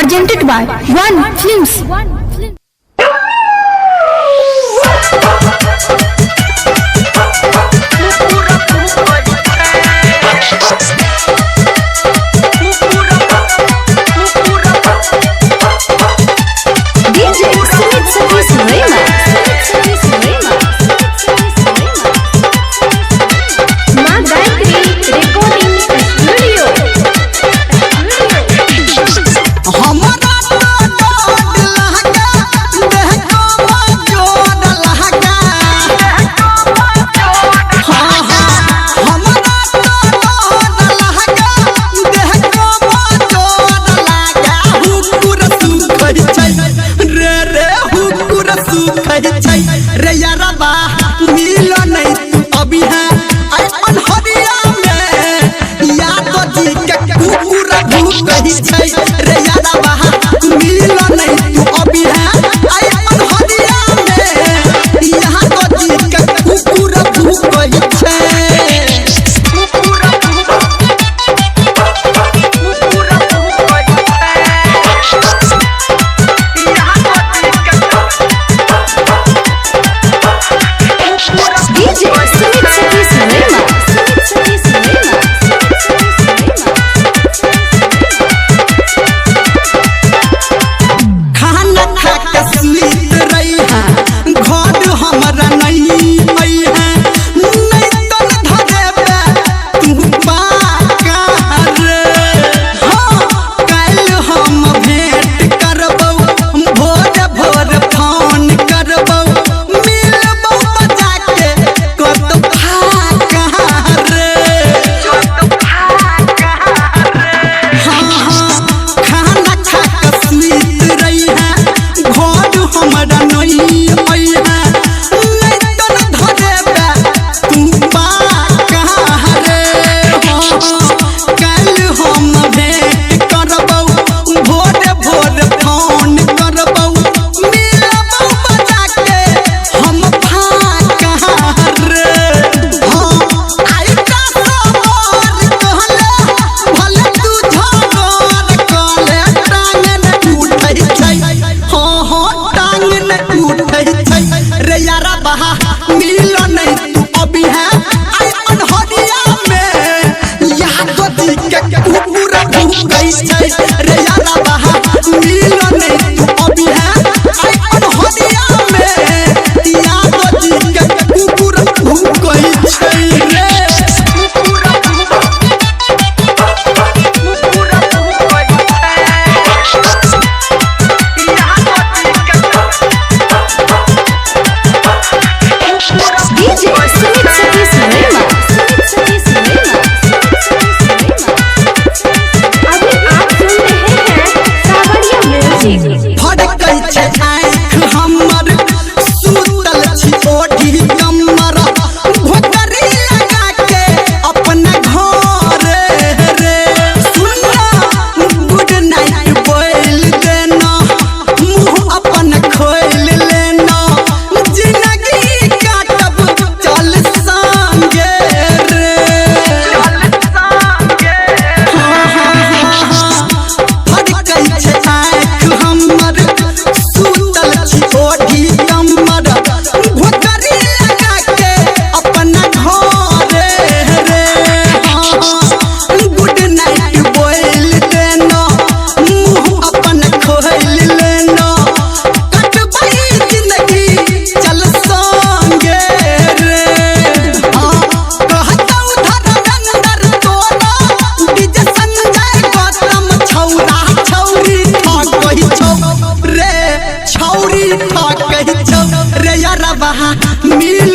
presented by One Films. रे यारबा मिलो नहीं तू अभी है अपन हरिया में याद जी के कुकुर भूख कही छै रे यारबा मिलो नहीं तू अभी है अपन हरिया में याद जी के कुकुर भूख कही छै मिलो नहीं तू अभी है अपन हरिया में याद जी के कुकुर भूख गई छै रे यारबा मिलो नहीं तू अभी है अपन हरिया में याद जी के कुकुर भूख गई छै रे छौरी ठा कही छौ रे यारबा मिल